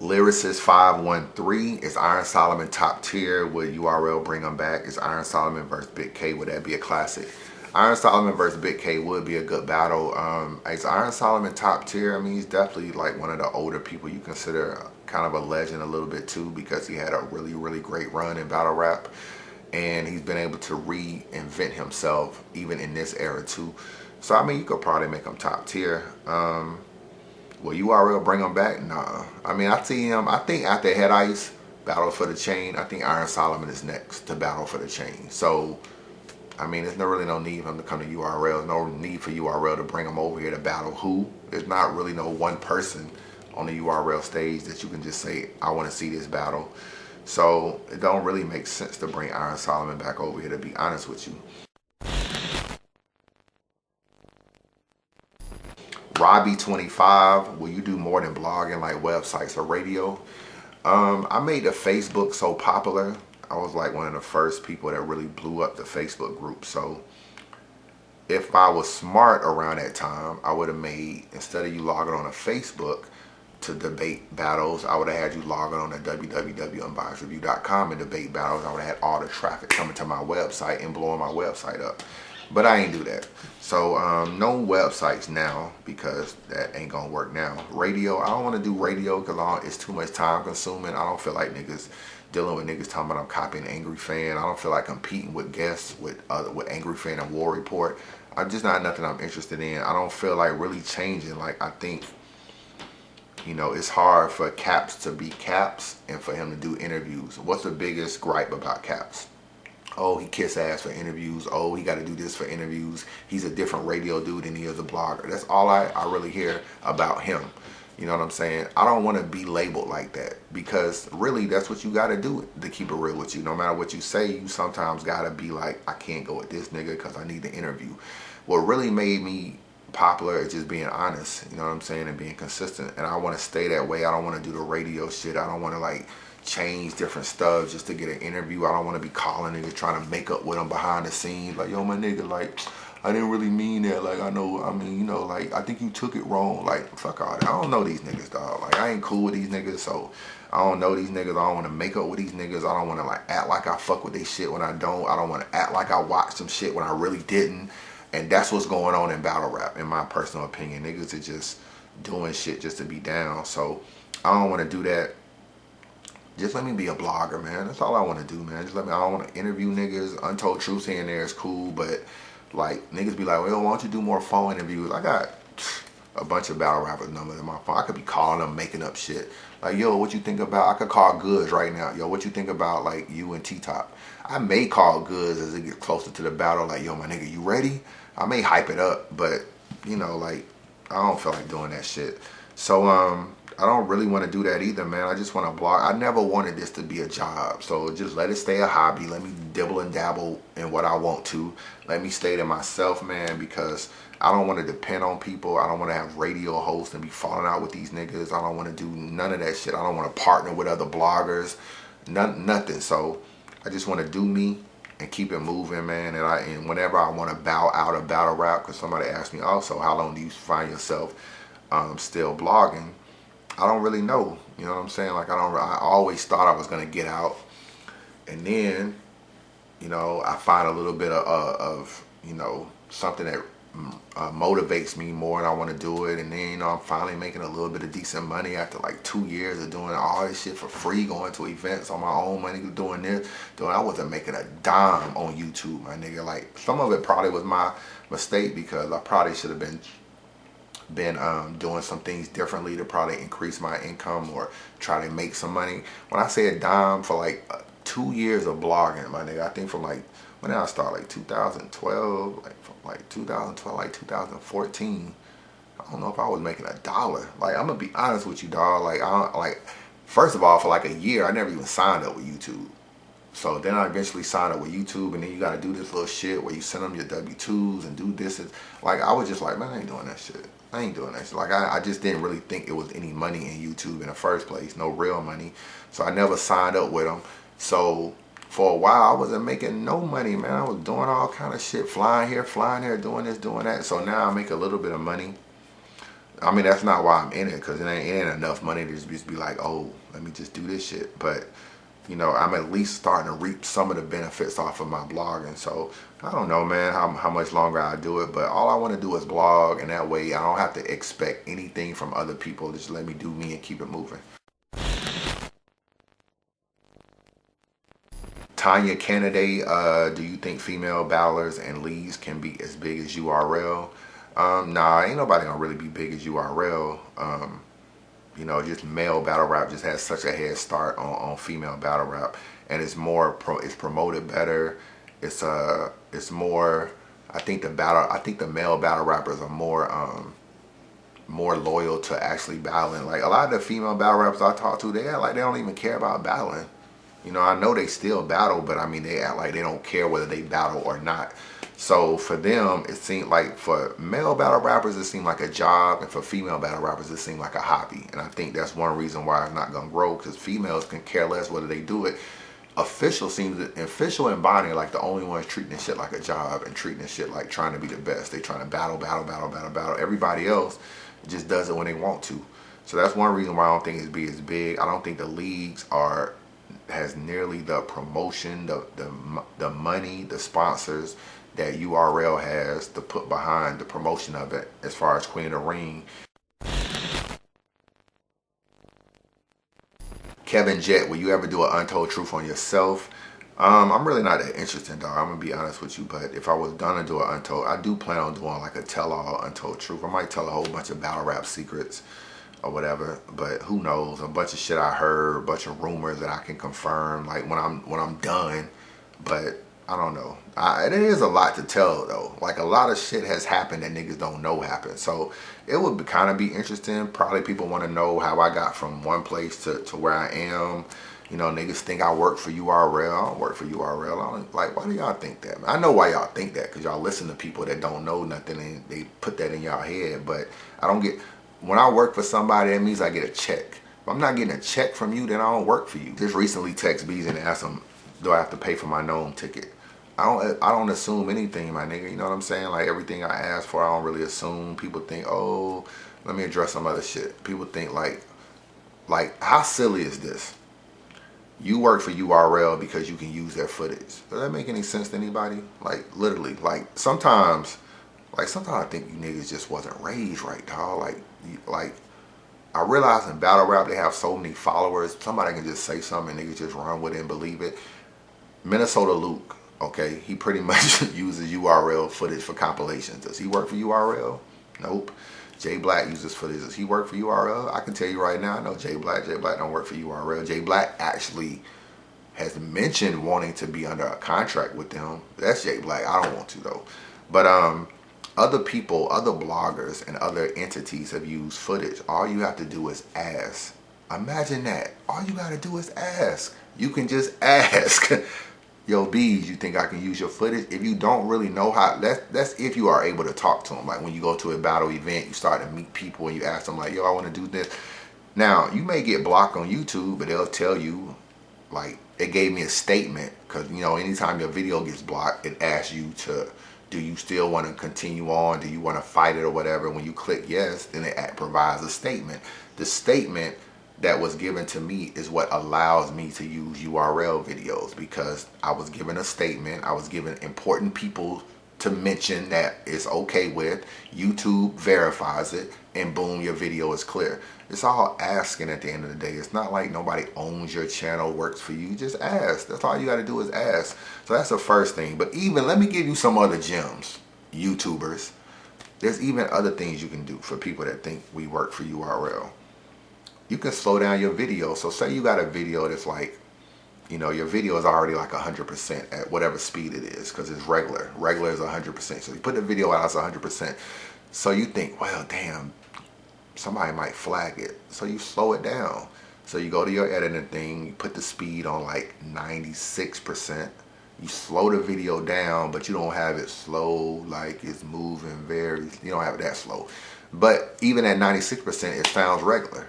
Lyricist 513 is Iron Solomon top tier. Would URL bring him back? Is Iron Solomon versus Big K? Would that be a classic? Iron Solomon versus Big K would be a good battle. Is Iron Solomon top tier? I mean, he's definitely like one of the older people you consider kind of a legend a little bit too, because he had a really great run in battle rap, and he's been able to reinvent himself even in this era too. So I mean, you could probably make him top tier. Will URL bring him back? Nah. I mean, I see him. I think after Head Ice, Battle for the Chain, I think Iron Solomon is next to Battle for the Chain. So, I mean, there's really no need for him to come to URL. There's no need for URL to bring him over here to battle who. There's not really no one person on the URL stage that you can just say, I want to see this battle. So, it don't really make sense to bring Iron Solomon back over here, to be honest with you. Robbie25, will you do more than blogging like websites or radio? I made the Facebook so popular. I was like one of the first people that really blew up the Facebook group. So if I was smart around that time, I would have made, instead of you logging on to Facebook to debate battles, I would have had you logging on to www.unbiasreview.com and debate battles. I would have had all the traffic coming to my website and blowing my website up. But I ain't do that. So no websites now, because that ain't gonna work now. Radio, I don't want to do radio because it's too much time consuming. I don't feel like niggas dealing with niggas talking about I'm copying Angry Fan. I don't feel like competing with guests with Angry Fan and War Report. I'm just not nothing I'm interested in. I don't feel like really changing. Like, I think, you know, it's hard for Caps to be Caps and for him to do interviews. What's the biggest gripe about Caps? Oh, he kiss ass for interviews. Oh, he got to do this for interviews. He's a different radio dude than he is a blogger. That's all I really hear about him. You know what I'm saying? I don't want to be labeled like that, because really that's what you got to do to keep it real with you. No matter what you say, you sometimes got to be like, I can't go with this nigga because I need the interview. What really made me popular is just being honest, you know what I'm saying, and being consistent. And I want to stay that way. I don't want to do the radio shit. I don't want to like change different stuff just to get an interview. I don't want to be calling niggas trying to make up with them behind the scenes. Like, yo, my nigga, like, I didn't really mean that. Like, I mean, you know, like, I think you took it wrong. Like, fuck all that. I don't know these niggas, dog. Like, I ain't cool with these niggas, so I don't know these niggas. I don't want to make up with these niggas. I don't want to, like, act like I fuck with they shit when I don't. I don't want to act like I watched some shit when I really didn't. And that's what's going on in battle rap, in my personal opinion. Niggas are just doing shit just to be down. So I don't want to do that. Just let me be a blogger, man. That's all I want to do, man. Just let me. I don't want to interview niggas. Untold Truth here and there is cool, but like, niggas be like, well, why don't you do more phone interviews? I got a bunch of battle rappers numbers in my phone. I could be calling them, making up shit. Like, yo, what you think about? I could call Goods right now. Yo, what you think about like you and T-Top? I may call Goods as it gets closer to the battle. Like, yo, my nigga, you ready? I may hype it up, but you know, like, I don't feel like doing that shit. So I don't really want to do that either, man. I just want to blog. I never wanted this to be a job, so just let it stay a hobby. Let me dibble and dabble in what I want to. Let me stay to myself, man, because I don't want to depend on people. I don't want to have radio hosts and be falling out with these niggas. I don't want to do none of that shit. I don't want to partner with other bloggers, nothing. So I just want to do me and keep it moving, man. And whenever I want to bow out of battle rap, because somebody asked me also, how long do you find yourself still blogging? I don't really know. You know what I'm saying? Like, I always thought I was gonna get out, and then, you know, I find a little bit of you know, something that motivates me more, and I want to do it. And then, you know, I'm finally making a little bit of decent money after like 2 years of doing all this shit for free, going to events on my own money, doing this. I wasn't making a dime on YouTube, my nigga. Like, some of it probably was my mistake, because I probably should have been doing some things differently to probably increase my income or try to make some money. When I say a dime, for like 2 years of blogging, my nigga, I think from like, when did I start? Like 2012, like from like 2012, like 2014. I don't know if I was making $1. Like, I'm gonna be honest with you, dog. Like, first of all, for like a year, I never even signed up with YouTube. So then I eventually signed up with YouTube, and then you gotta do this little shit where you send them your W-2s and do this. Like, I was just like, man, I ain't doing that shit. I ain't doing that shit. Like, I just didn't really think it was any money in YouTube in the first place. No real money. So I never signed up with them. So for a while, I wasn't making no money, man. I was doing all kind of shit. Flying here, doing this, doing that. So now I make a little bit of money. I mean, that's not why I'm in it, because it ain't enough money to just be like, oh, let me just do this shit. But, you know, I'm at least starting to reap some of the benefits off of my blogging. So I don't know, man, how much longer I do it, but all I want to do is blog, and that way I don't have to expect anything from other people. Just let me do me and keep it moving. Tanya Kennedy, do you think female battlers and leads can be as big as URL? Nah, ain't nobody gonna really be big as URL. You know, just male battle rap just has such a head start on female battle rap, and it's more it's promoted better. It's more. I think the male battle rappers are more loyal to actually battling. Like, a lot of the female battle rappers I talk to, they act like they don't even care about battling. You know, I know they still battle, but I mean, they act like they don't care whether they battle or not. So for them, it seemed like, for male battle rappers, it seemed like a job, and for female battle rappers, it seemed like a hobby. And I think that's one reason why it's not gonna grow, because females can care less whether they do it. official and Bonnie are like the only ones treating this shit like a job and treating this shit like trying to be the best. They trying to battle. Everybody else just does it when they want to. So that's one reason why I don't think it's be as big. I don't think the leagues has nearly the promotion, the money, the sponsors that URL has to put behind the promotion of it as far as Queen of the Ring. Kevin Jett, will you ever do an Untold Truth on yourself? I'm really not that interested, dog. I'm gonna be honest with you, but if I was gonna do an Untold, I do plan on doing like a tell-all Untold Truth. I might tell a whole bunch of battle rap secrets or whatever, but who knows? A bunch of shit I heard, a bunch of rumors that I can confirm like when I'm done, but I don't know. It is a lot to tell though. Like a lot of shit has happened that niggas don't know happened. So it would kind of be interesting. Probably people want to know how I got from one place to where I am. You know, niggas think I work for URL. I don't work for URL. Like, why do y'all think that? I know why y'all think that, because y'all listen to people that don't know nothing and they put that in y'all head. But I don't get, when I work for somebody, that means I get a check. If I'm not getting a check from you, then I don't work for you. Just recently text Bees and asked him, do I have to pay for my Gnome ticket? I don't assume anything, my nigga. You know what I'm saying? Like everything I ask for, I don't really assume. People think, oh, let me address some other shit. People think like how silly is this? You work for URL because you can use their footage. Does that make any sense to anybody? Like literally, like sometimes I think you niggas just wasn't raised right, dog. Like I realize in battle rap they have so many followers. Somebody can just say something and niggas just run with it and believe it. Minnesota Luke. Okay, he pretty much uses URL footage for compilations. Does he work for URL? Nope. Jay Black uses footage. Does he work for URL? I can tell you right now, I know Jay Black don't work for URL. Jay Black actually has mentioned wanting to be under a contract with them. That's Jay Black. I don't want to though. But other people, other bloggers and other entities have used footage. All you have to do is ask. Imagine that. All you gotta do is ask. You can just ask. Yo, Bees, you think I can use your footage? If you don't really know how, that's if you are able to talk to them. Like when you go to a battle event, you start to meet people and you ask them like, yo, I want to do this. Now, you may get blocked on YouTube, but they'll tell you, like, it gave me a statement. Because, you know, anytime your video gets blocked, it asks you to, do you still want to continue on? Do you want to fight it or whatever? When you click yes, then it provides a statement. The statement that was given to me is what allows me to use URL videos, because I was given a statement. I was given important people to mention that it's okay with. YouTube verifies it, and boom, your video is clear. It's all asking at the end of the day. It's not like nobody owns your channel, works for you. Just ask. That's all you got to do is ask. So that's the first thing. But even, let me give you some other gems, YouTubers. There's even other things you can do for people that think we work for URL. You can slow down your video. So say you got a video that's like, you know, your video is already like 100% at whatever speed it is, because it's regular. Regular is 100%. So you put the video out as 100%. So you think, well, damn, somebody might flag it. So you slow it down. So you go to your editing thing, you put the speed on like 96%. You slow the video down, but you don't have it slow, like it's moving very, you don't have it that slow. But even at 96%, it sounds regular.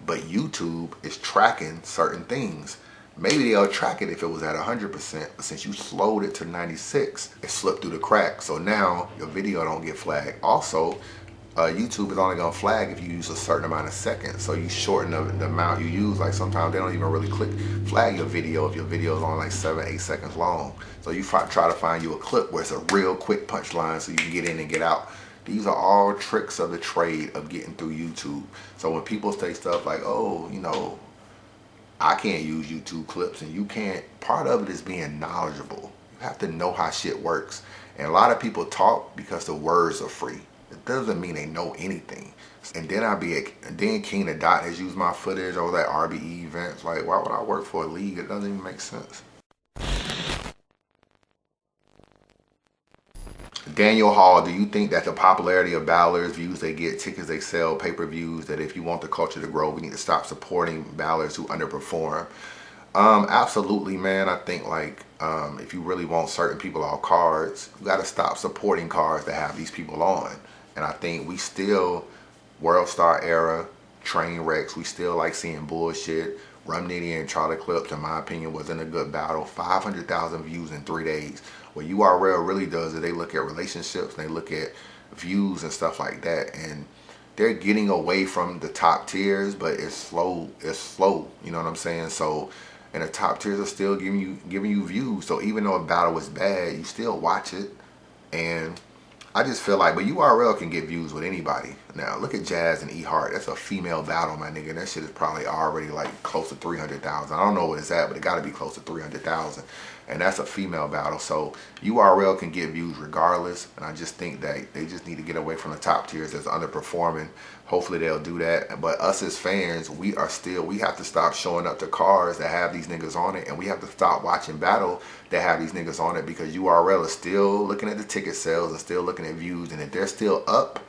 But YouTube is tracking certain things. Maybe they'll track it if it was at 100%, but since you slowed it to 96, it slipped through the crack. So now your video don't get flagged. Also, YouTube is only gonna flag if you use a certain amount of seconds. So you shorten the amount you use. Like sometimes they don't even really flag your video if your video is only like 7-8 seconds long. So you try to find you a clip where it's a real quick punchline so you can get in and get out. These are all tricks of the trade of getting through YouTube. So when people say stuff like, oh, you know, I can't use YouTube clips and you can't, part of it is being knowledgeable. You have to know how shit works. And a lot of people talk because the words are free. It doesn't mean they know anything. And then King the Dot has used my footage over that RBE events. Like, why would I work for a league? It doesn't even make sense. Daniel Hall, do you think that the popularity of battlers, views they get, tickets they sell, pay-per-views, that if you want the culture to grow, we need to stop supporting battlers who underperform? Absolutely, man. I think like if you really want certain people off cards, you got to stop supporting cards that have these people on. And I think we still, World Star era, train wrecks, we still like seeing bullshit. Rum Nitty and Charlie Clips, in my opinion, wasn't a good battle. 500,000 views in 3 days. What URL really does is they look at relationships, they look at views and stuff like that, and they're getting away from the top tiers, but it's slow. It's slow. You know what I'm saying? So, and the top tiers are still giving you views. So even though a battle was bad, you still watch it. And I just feel like, but URL can get views with anybody. Now look at Jazz and E Hart. That's a female battle, my nigga. That shit is probably already like close to 300,000. I don't know what it's at, but it got to be close to 300,000. And that's a female battle. So URL can get views regardless. And I just think that they just need to get away from the top tiers that's underperforming. Hopefully they'll do that. But us as fans, we have to stop showing up to cars that have these niggas on it. And we have to stop watching battle that have these niggas on it, because URL is still looking at the ticket sales and still looking at views. And if they're still up,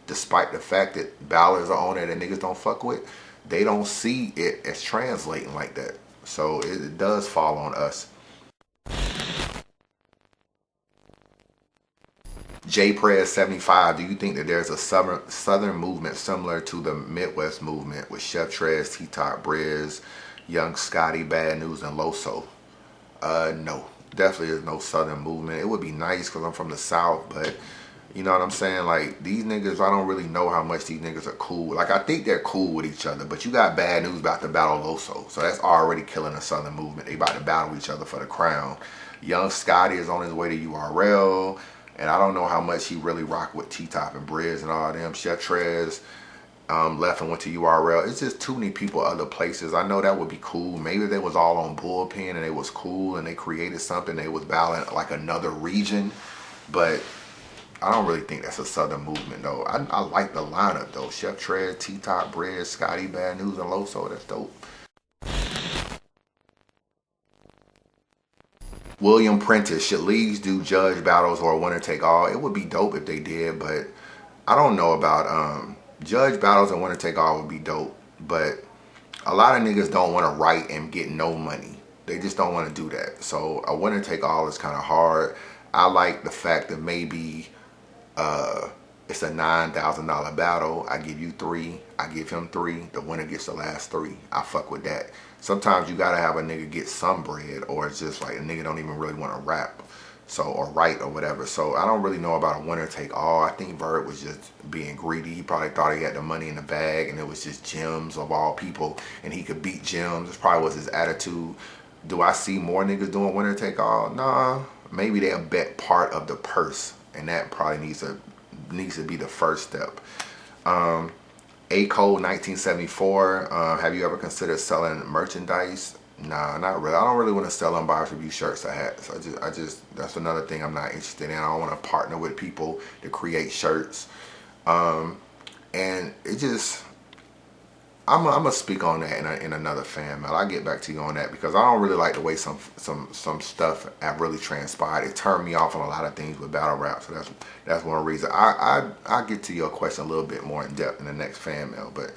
despite the fact that ballers are on it and niggas don't fuck with, they don't see it as translating like that. So it does fall on us. JPrez75, do you think that there's a southern movement similar to the Midwest movement with Chef Trez, T-Top, Briz, Young Scotty, Bad News, and Loso? No, definitely is no southern movement. It would be nice because I'm from the South, but you know what I'm saying? Like, these niggas, I don't really know how much these niggas are cool. Like, I think they're cool with each other, but you got Bad News about to battle Loso, so that's already killing a southern movement. They about to battle each other for the crown. Young Scotty is on his way to URL. And I don't know how much he really rocked with T-Top and Briz and all them. Chef Trez left and went to URL. It's just too many people other places. I know that would be cool. Maybe they was all on Bullpen and it was cool and they created something. They was battling like another region. But I don't really think that's a southern movement though. I like the lineup though. Chef Trez, T-Top, Briz, Scotty, Bad News, and Loso. That's dope. William Prentice, should leagues do judge battles or winner take all? It would be dope if they did, but I don't know about judge battles and winner take all would be dope. But a lot of niggas don't want to write and get no money. They just don't want to do that. So a winner take all is kind of hard. I like the fact that maybe it's a $9,000 battle. I give you 3, I give him 3. The winner gets the last 3. I fuck with that. Sometimes you gotta have a nigga get some bread, or it's just like a nigga don't even really want to rap, so, or write or whatever. So I don't really know about a winner take all. I think Vert was just being greedy. He probably thought he had the money in the bag and it was just Gems of all people and he could beat Gems. This probably was his attitude. Do I see more niggas doing winner take all? Nah, maybe they'll bet part of the purse, and that probably needs to be the first step. A-Code 1974, have you ever considered selling merchandise? Nah, not really. I don't really want to sell UnbiasReview shirts or hats. I just that's another thing I'm not interested in. I don't want to partner with people to create shirts. And it just, I'm gonna speak on that in another fan mail. I'll get back to you on that, because I don't really like the way some stuff have really transpired. It turned me off on a lot of things with battle rap. So that's one reason. I'll get to your question a little bit more in depth in the next fan mail. But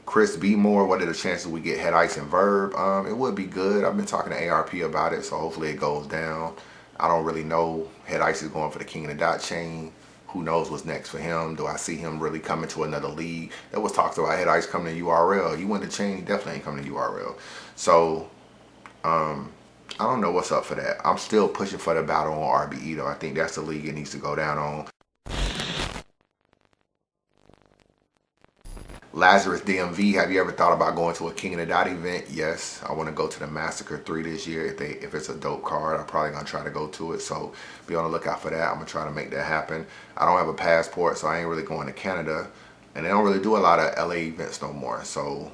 Chris B. Moore, what are the chances we get Head Ice and Verb? It would be good. I've been talking to ARP about it, so hopefully it goes down. I don't really know. Head Ice is going for the King of the Dot chain. Who knows what's next for him? Do I see him really coming to another league? There was talks about Head Ice coming to URL. He went to chain, he definitely ain't coming to URL. So, I don't know what's up for that. I'm still pushing for the battle on RBE though. I think that's the league it needs to go down on. Lazarus DMV, have you ever thought about going to a King of the Dot event? Yes, I want to go to the Massacre 3 this year. If it's a dope card, I'm probably going to try to go to it. So be on the lookout for that. I'm going to try to make that happen. I don't have a passport, so I ain't really going to Canada. And they don't really do a lot of LA events no more. So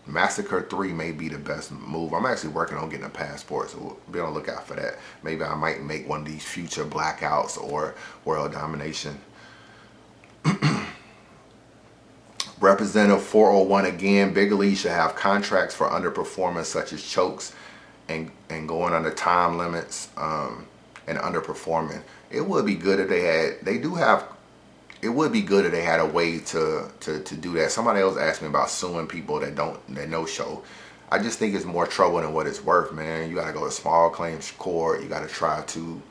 Massacre 3 may be the best move. I'm actually working on getting a passport, so be on the lookout for that. Maybe I might make one of these future blackouts or world domination. Representative 401 again, bigger leagues should have contracts for underperformance such as chokes and going under time limits and underperforming. It would be good if they had, it would be good if they had a way to do that. Somebody else asked me about suing people that no show. I just think it's more trouble than what it's worth, man. You gotta go to small claims court. You gotta try to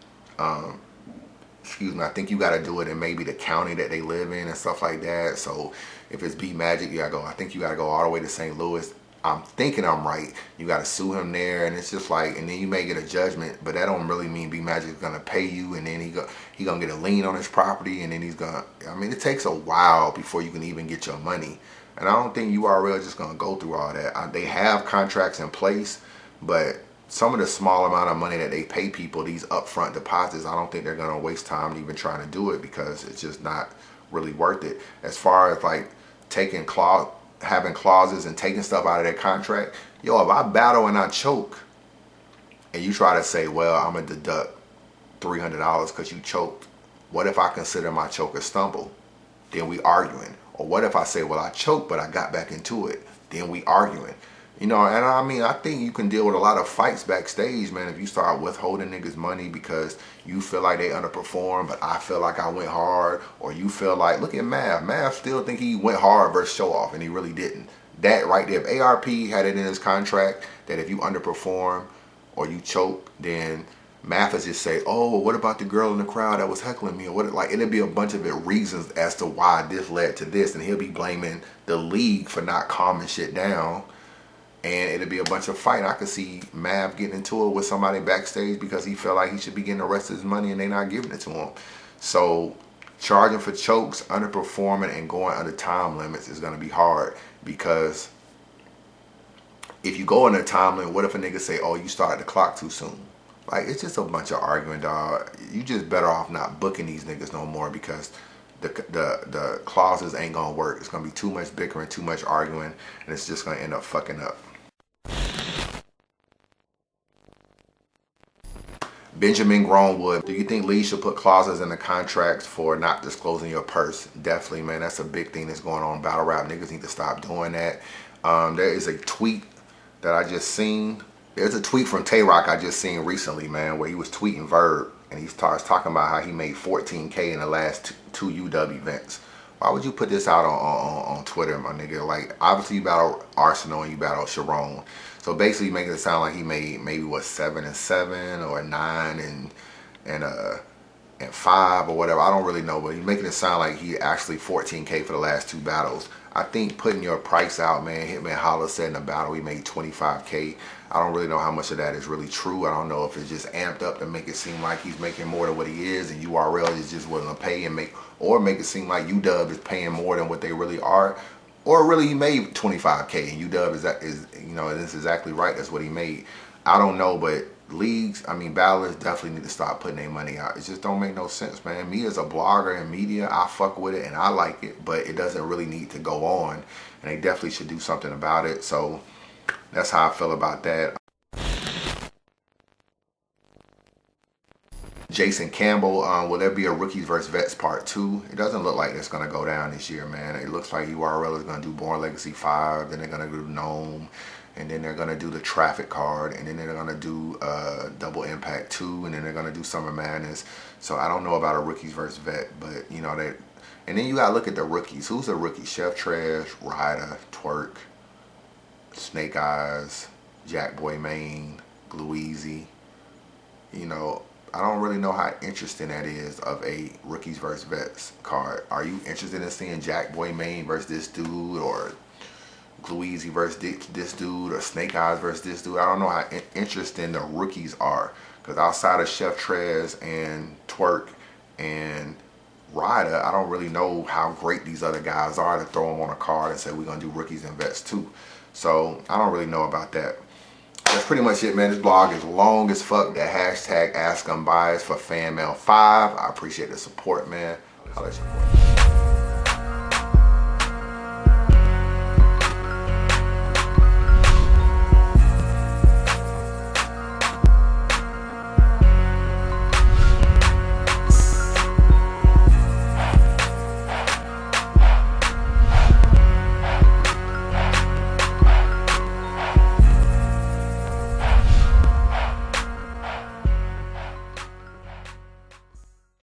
excuse me, I think you got to do it in maybe the county that they live in and stuff like that. So if it's B Magic, you got to go, I think you got to go all the way to St. Louis. I'm thinking I'm right. You got to sue him there, and it's just like, and then you may get a judgment, but that don't really mean B Magic is gonna pay you, and then he gonna get a lien on his property, and then he's gonna. I mean, it takes a while before you can even get your money, and I don't think URL just gonna go through all that. They have contracts in place, but some of the small amount of money that they pay people, these upfront deposits, I don't think they're gonna waste time even trying to do it because it's just not really worth it. As far as like having clauses and taking stuff out of their contract, yo, if I battle and I choke and you try to say, well, I'm gonna deduct $300 because you choked, what if I consider my choke a stumble? Then we arguing. Or what if I say, well, I choked but I got back into it? Then we arguing. You know, and I mean, I think you can deal with a lot of fights backstage, man, if you start withholding niggas money because you feel like they underperformed, but I feel like I went hard, or you feel like, look at Mav. Mav still think he went hard versus Show Off, and he really didn't. That right there, if ARP had it in his contract that if you underperform or you choke, then Mathis just say, oh, what about the girl in the crowd that was heckling me? Or what? Like, it'll be a bunch of reasons as to why this led to this, and he'll be blaming the league for not calming shit down. And it'll be a bunch of fighting. I could see Mav getting into it with somebody backstage because he felt like he should be getting the rest of his money and they not giving it to him. So charging for chokes, underperforming, and going under time limits is going to be hard, because if you go under time limit, what if a nigga say, oh, you started the clock too soon? Like, it's just a bunch of arguing, dog. You just better off not booking these niggas no more, because the clauses ain't going to work. It's going to be too much bickering, too much arguing, and it's just going to end up fucking up. Benjamin Grownwood, do you think Lee should put clauses in the contracts for not disclosing your purse? Definitely, man. That's a big thing that's going on in battle rap. Niggas need to stop doing that. There is a tweet that I just seen. There's a tweet from Tay-Rock I just seen recently, man, where he was tweeting Verb, and he starts talking about how he made $14K in the last two UW events. Why would you put this out on Twitter, my nigga? Like, obviously you battle Arsenal and you battle Sharon. So basically making it sound like he made maybe what, 7 and 7 or 9 and 5 or whatever. I don't really know, but he's making it sound like he actually $14K for the last 2 battles. I think putting your price out, man. Hitman Holla said in the battle he made $25K. I don't really know how much of that is really true. I don't know if it's just amped up to make it seem like he's making more than what he is, and URL is just willing to pay and make it seem like UW is paying more than what they really are. Or really he made $25K and UW is you know, this is exactly right. That's what he made. I don't know, but leagues, I mean, battlers definitely need to stop putting their money out. It just don't make no sense, man. Me as a blogger and media, I fuck with it and I like it, but it doesn't really need to go on, and they definitely should do something about it. So that's how I feel about that. Jason Campbell, will there be a Rookies vs. Vets Part 2? It doesn't look like it's going to go down this year, man. It looks like URL is going to do Born Legacy 5, then they're going to do Gnome, and then they're going to do the Traffic card, and then they're going to do Double Impact 2, and then they're going to do Summer Madness. So I don't know about a Rookies vs. Vet, but you know that. And then you got to look at the rookies. Who's a rookie? Chef Trash, Ryder, Twerk, Snake Eyes, Jack Boy Maine, Glueezy. You know, I don't really know how interesting that is of a Rookies vs. Vets card. Are you interested in seeing Jack Boy Maine versus this dude, or Glueezy versus this dude, or Snake Eyes versus this dude? I don't know how interesting the rookies are, because outside of Chef Trez and Twerk and Ryder, I don't really know how great these other guys are to throw them on a card and say we're going to do Rookies and Vets too. So I don't really know about that. That's pretty much it, man. This blog is long as fuck. That hashtag Ask Unbias for FANMAIL 5. I appreciate the support, man. I'll let you know.